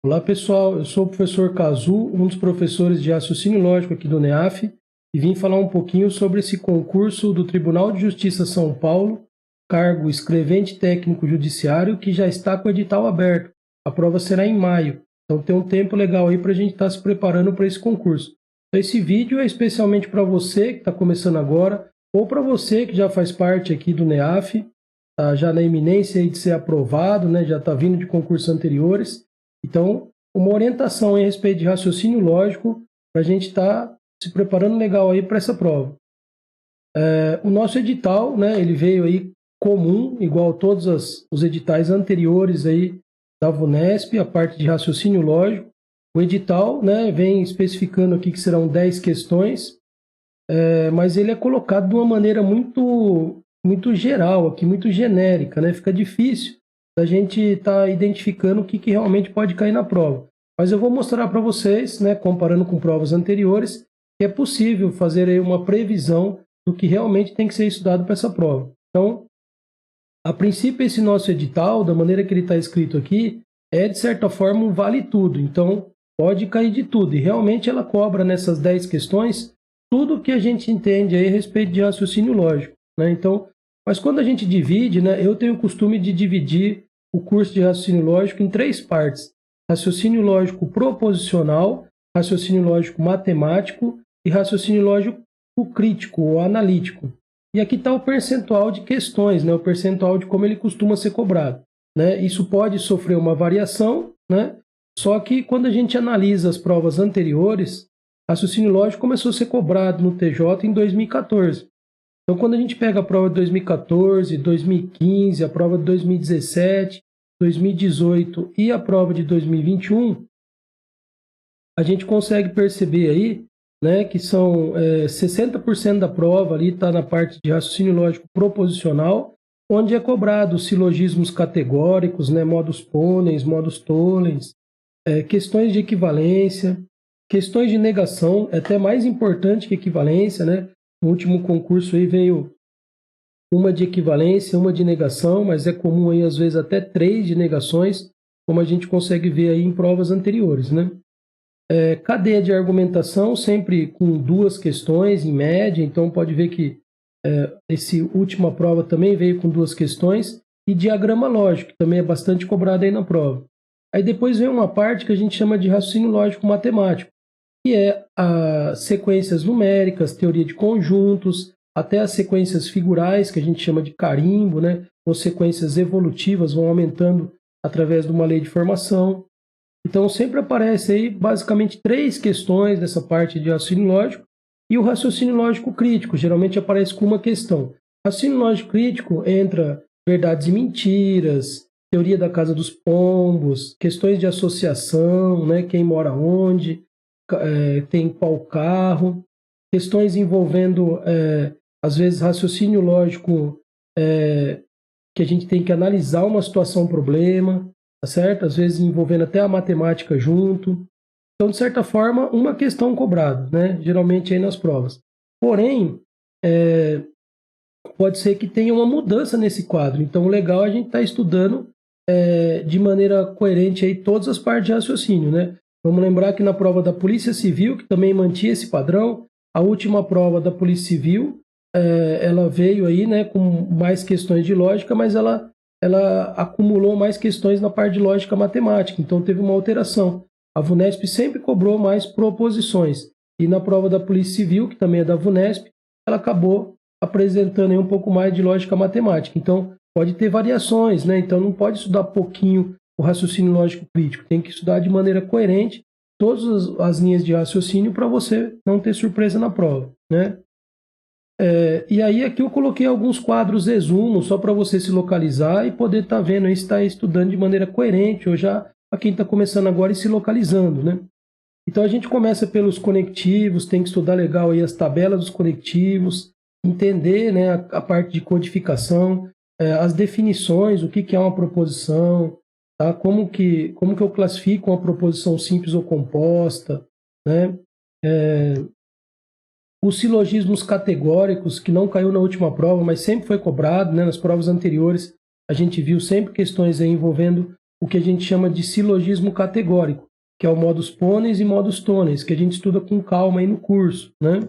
Olá pessoal, eu sou o professor Cazu, um dos professores de raciocínio lógico aqui do NEAF, e vim falar um pouquinho sobre esse concurso do Tribunal de Justiça São Paulo, cargo escrevente técnico judiciário, que já está com o edital aberto. A prova será em maio, então tem um tempo legal aí para a gente estar se preparando para esse concurso. Então, esse vídeo é especialmente para você que está começando agora, ou para você que já faz parte aqui do NEAF, tá já na iminência aí de ser aprovado, né, já está vindo de concursos anteriores. Então, uma orientação a respeito de raciocínio lógico para a gente estar se preparando legal aí para essa prova. O nosso edital, né, ele veio aí comum, igual todos os editais anteriores aí da VUNESP, a parte de raciocínio lógico. O edital, né, vem especificando aqui que serão 10 questões, mas ele é colocado de uma maneira muito geral aqui, muito genérica, né? Fica difícil da gente estar identificando o que realmente pode cair na prova. Mas eu vou mostrar para vocês, né, comparando com provas anteriores, que é possível fazer aí uma previsão do que realmente tem que ser estudado para essa prova. Então, a princípio, esse nosso edital, da maneira que ele está escrito aqui, é de certa forma um vale tudo. Então, pode cair de tudo. E realmente ela cobra nessas 10 questões tudo que a gente entende aí a respeito de raciocínio lógico, né? Então, mas quando a gente divide, né, eu tenho o costume de dividir o curso de raciocínio lógico em 3 partes. Raciocínio lógico proposicional, raciocínio lógico matemático e raciocínio lógico crítico ou analítico. E aqui está o percentual de questões, né, o percentual de como ele costuma ser cobrado, né? Isso pode sofrer uma variação, né? Só que quando a gente analisa as provas anteriores, raciocínio lógico começou a ser cobrado no TJ em 2014. Então, quando a gente pega a prova de 2014, 2015, a prova de 2017, 2018 e a prova de 2021, a gente consegue perceber aí, né, que são 60% da prova ali está na parte de raciocínio lógico proposicional, onde é cobrado silogismos categóricos, né, modus ponens, modus tollens, questões de equivalência, questões de negação, é até mais importante que equivalência, né? No último concurso aí veio uma de equivalência, uma de negação, mas é comum aí às vezes até 3 de negações, como a gente consegue ver aí em provas anteriores, né? Cadeia de argumentação, sempre com 2 questões em média, então pode ver que essa última prova também veio com 2 questões, e diagrama lógico, que também é bastante cobrado aí na prova. Aí depois vem uma parte que a gente chama de raciocínio lógico matemático, que é as sequências numéricas, teoria de conjuntos, até as sequências figurais, que a gente chama de carimbo, né? Ou sequências evolutivas, vão aumentando através de uma lei de formação. Então sempre aparece aí basicamente 3 questões dessa parte de raciocínio lógico, e o raciocínio lógico crítico geralmente aparece com uma questão. Raciocínio lógico crítico entra verdades e mentiras, teoria da casa dos pombos, questões de associação, né? Quem mora onde, tem qual carro, questões envolvendo, às vezes, raciocínio lógico, que a gente tem que analisar uma situação, um problema, tá certo? Às vezes envolvendo até a matemática junto. Então, de certa forma, uma questão cobrada, né? Geralmente aí nas provas. Porém, pode ser que tenha uma mudança nesse quadro. Então, o legal é a gente estar estudando de maneira coerente aí todas as partes de raciocínio, né? Vamos lembrar que na prova da Polícia Civil, que também mantinha esse padrão, a última prova da Polícia Civil, ela veio aí, né, com mais questões de lógica, mas ela acumulou mais questões na parte de lógica matemática, então teve uma alteração. A VUNESP sempre cobrou mais proposições, e na prova da Polícia Civil, que também é da VUNESP, ela acabou apresentando aí um pouco mais de lógica matemática. Então, pode ter variações, né? Então, não pode estudar pouquinho o raciocínio lógico crítico, tem que estudar de maneira coerente todas as linhas de raciocínio para você não ter surpresa na prova, né? E aí aqui eu coloquei alguns quadros resumos só para você se localizar e poder estar vendo aí se está estudando de maneira coerente ou já para quem está começando agora e se localizando, né? Então a gente começa pelos conectivos, tem que estudar legal aí as tabelas dos conectivos, entender, né, a parte de codificação, as definições, o que é uma proposição, tá? Como que eu classifico uma proposição simples ou composta, né? Os silogismos categóricos, que não caiu na última prova, mas sempre foi cobrado, né? Nas provas anteriores a gente viu sempre questões aí envolvendo o que a gente chama de silogismo categórico, que é o modus ponens e modus tollens, que a gente estuda com calma aí no curso, né?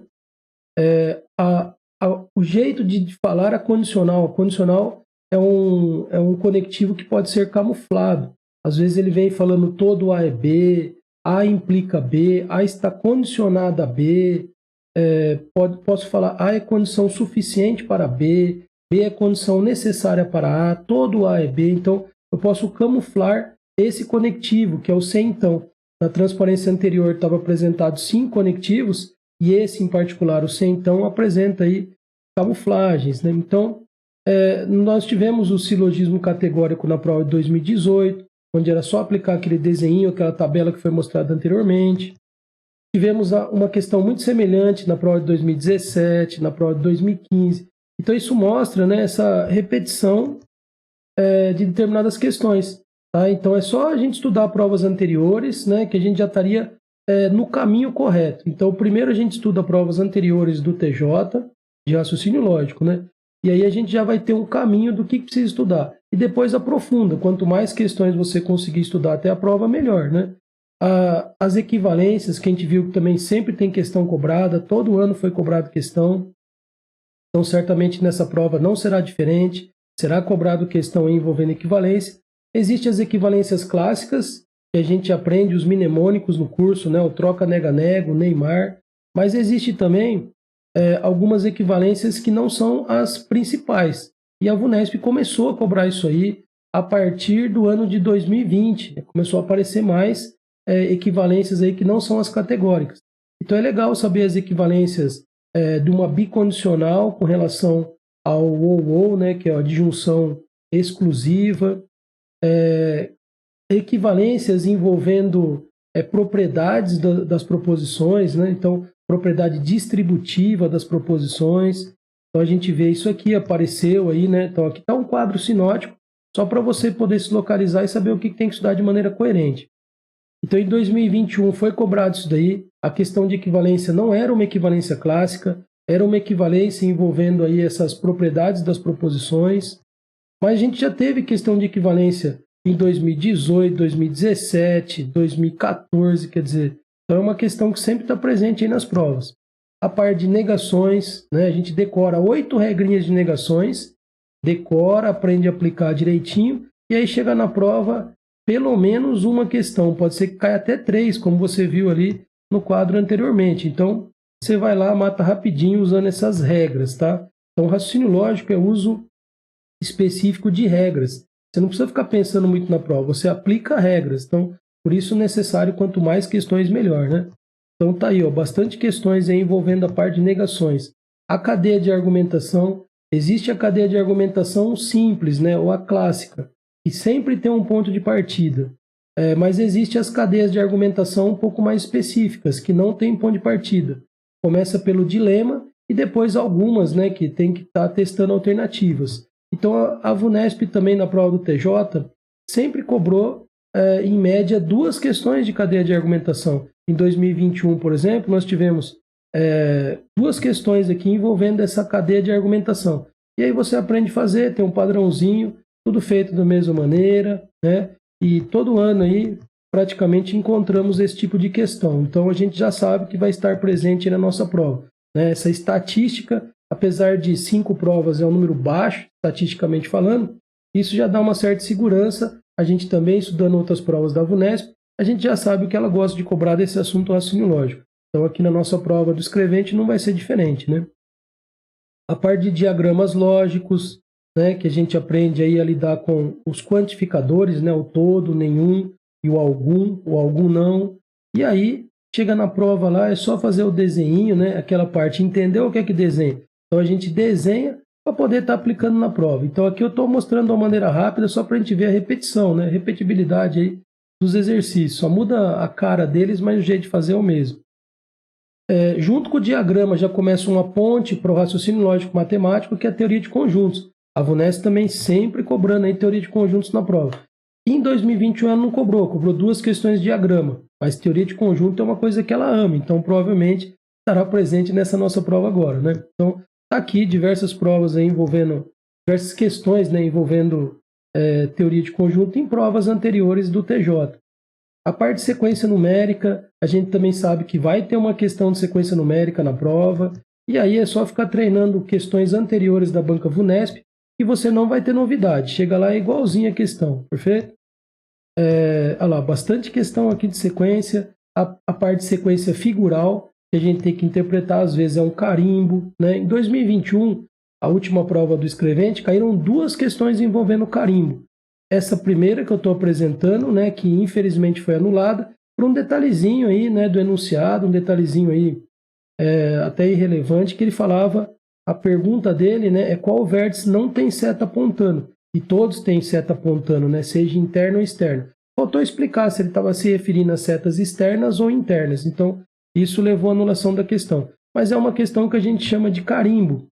O jeito de falar a condicional é um conectivo que pode ser camuflado. Às vezes ele vem falando todo A é B, A implica B, A está condicionada a B, posso falar A é condição suficiente para B, B é condição necessária para A, todo A é B, então eu posso camuflar esse conectivo, que é o se então. Na transparência anterior estava apresentado 5 conectivos, e esse em particular, o se então, apresenta aí camuflagens, né? Então, nós tivemos o silogismo categórico na prova de 2018, onde era só aplicar aquele desenho, aquela tabela que foi mostrada anteriormente. Tivemos uma questão muito semelhante na prova de 2017, na prova de 2015. Então, isso mostra, né, essa repetição de determinadas questões. Tá? Então, é só a gente estudar provas anteriores, né, que a gente já estaria no caminho correto. Então, primeiro a gente estuda provas anteriores do TJ, de raciocínio lógico, né? E aí a gente já vai ter um caminho do que precisa estudar. E depois aprofunda. Quanto mais questões você conseguir estudar até a prova, melhor, né? As equivalências, que a gente viu que também sempre tem questão cobrada, todo ano foi cobrado questão. Então, certamente nessa prova não será diferente. Será cobrado questão envolvendo equivalência. Existem as equivalências clássicas, que a gente aprende os mnemônicos no curso, né? O troca, nega, nego, Neymar. Mas existe também algumas equivalências que não são as principais. E a VUNESP começou a cobrar isso aí a partir do ano de 2020. Começou a aparecer mais equivalências aí que não são as categóricas. Então é legal saber as equivalências de uma bicondicional com relação ao ou, né, que é a disjunção exclusiva, equivalências envolvendo propriedades das proposições, né? Então, propriedade distributiva das proposições. Então, a gente vê isso aqui, apareceu aí, né? Então, aqui está um quadro sinótico, só para você poder se localizar e saber o que tem que estudar de maneira coerente. Então, em 2021 foi cobrado isso daí. A questão de equivalência não era uma equivalência clássica, era uma equivalência envolvendo aí essas propriedades das proposições. Mas a gente já teve questão de equivalência em 2018, 2017, 2014, quer dizer, então é uma questão que sempre está presente aí nas provas. A parte de negações, né, a gente decora 8 regrinhas de negações, decora, aprende a aplicar direitinho, e aí chega na prova pelo menos uma questão, pode ser que caia até 3, como você viu ali no quadro anteriormente. Então, você vai lá, mata rapidinho usando essas regras, tá? Então, raciocínio lógico é uso específico de regras. Você não precisa ficar pensando muito na prova, você aplica regras. Então, por isso é necessário, quanto mais questões, melhor, né? Então tá aí, ó, bastante questões aí envolvendo a parte de negações. A cadeia de argumentação, existe a cadeia de argumentação simples, né, ou a clássica, que sempre tem um ponto de partida. Mas existem as cadeias de argumentação um pouco mais específicas, que não tem ponto de partida. Começa pelo dilema e depois algumas, né, que tem que estar testando alternativas. Então, a VUNESP também, na prova do TJ, sempre cobrou, em média, 2 questões de cadeia de argumentação. Em 2021, por exemplo, nós tivemos 2 questões aqui envolvendo essa cadeia de argumentação. E aí você aprende a fazer, tem um padrãozinho, tudo feito da mesma maneira, né? E todo ano aí, praticamente, encontramos esse tipo de questão. Então, a gente já sabe que vai estar presente na nossa prova, né? Essa estatística, apesar de 5 provas é um número baixo, estatisticamente falando, isso já dá uma certa segurança. A gente também, estudando outras provas da VUNESP, a gente já sabe o que ela gosta de cobrar desse assunto raciocínio lógico. Então, aqui na nossa prova do escrevente não vai ser diferente, né? A parte de diagramas lógicos, né, que a gente aprende aí a lidar com os quantificadores, né, o todo, nenhum e o algum não. E aí, chega na prova lá, é só fazer o desenho, né, aquela parte, entendeu o que é que desenha? Então, a gente desenha para poder estar aplicando na prova. Então, aqui eu estou mostrando de uma maneira rápida só para a gente ver a repetição, né, repetibilidade aí dos exercícios. Só muda a cara deles, mas o jeito de fazer é o mesmo. Junto com o diagrama já começa uma ponte para o raciocínio lógico matemático, que é a teoria de conjuntos. A VUNESP também sempre cobrando aí teoria de conjuntos na prova. Em 2021 ela não cobrou 2 questões de diagrama, mas teoria de conjunto é uma coisa que ela ama, então provavelmente estará presente nessa nossa prova agora, né? Então, tá aqui diversas provas aí envolvendo, diversas questões, né, envolvendo teoria de conjunto em provas anteriores do TJ. A parte de sequência numérica, a gente também sabe que vai ter uma questão de sequência numérica na prova, e aí é só ficar treinando questões anteriores da banca VUNESP, que você não vai ter novidade. Chega lá é igualzinho a questão, perfeito? Olha lá, bastante questão aqui de sequência. A parte de sequência figural, que a gente tem que interpretar, às vezes é um carimbo, né? Em 2021, a última prova do escrevente, caíram 2 questões envolvendo carimbo. Essa primeira que eu estou apresentando, né, que infelizmente foi anulada, por um detalhezinho aí, né, do enunciado, um detalhezinho aí até irrelevante, que ele falava, a pergunta dele, né, é qual vértice não tem seta apontando. E todos têm seta apontando, né, seja interno ou externo. Faltou explicar se ele estava se referindo a setas externas ou internas. Então, isso levou à anulação da questão. Mas é uma questão que a gente chama de carimbo.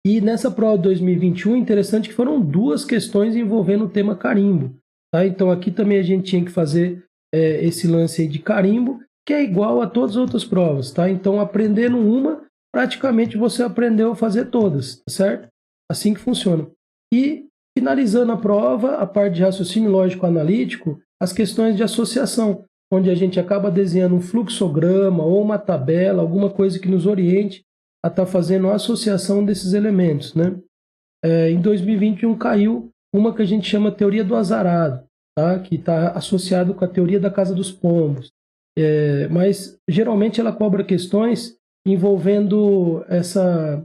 E nessa prova de 2021, interessante que foram 2 questões envolvendo o tema carimbo. Tá? Então aqui também a gente tinha que fazer esse lance aí de carimbo, que é igual a todas as outras provas. Tá? Então aprendendo uma, praticamente você aprendeu a fazer todas, tá certo? Assim que funciona. E finalizando a prova, a parte de raciocínio lógico analítico, as questões de associação, onde a gente acaba desenhando um fluxograma ou uma tabela, alguma coisa que nos oriente a estar fazendo a associação desses elementos, né? Em 2021 caiu uma que a gente chama teoria do azarado, tá? Que está associado com a teoria da casa dos pombos. Mas geralmente ela cobra questões envolvendo essa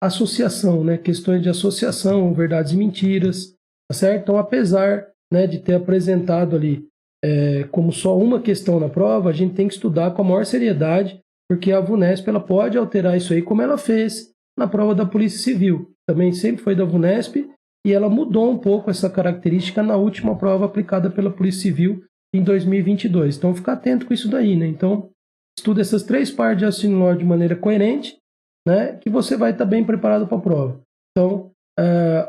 associação, né? Questões de associação, verdades e mentiras, tá certo? Então, apesar, né, de ter apresentado ali como só uma questão na prova, a gente tem que estudar com a maior seriedade, porque a VUNESP ela pode alterar isso aí, como ela fez na prova da Polícia Civil. Também sempre foi da VUNESP, e ela mudou um pouco essa característica na última prova aplicada pela Polícia Civil em 2022. Então, fica atento com isso daí, né? Então, estuda essas 3 partes de raciocínio lógico de maneira coerente, né? Que você vai estar bem preparado para a prova. Então,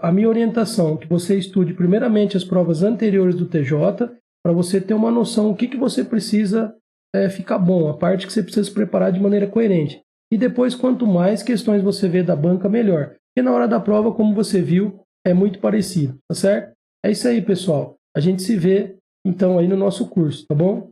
a minha orientação é que você estude primeiramente as provas anteriores do TJ, para você ter uma noção do que você precisa ficar bom, a parte que você precisa se preparar de maneira coerente. E depois, quanto mais questões você vê da banca, melhor. Porque na hora da prova, como você viu, é muito parecido, tá certo? É isso aí, pessoal. A gente se vê, então, aí no nosso curso, tá bom?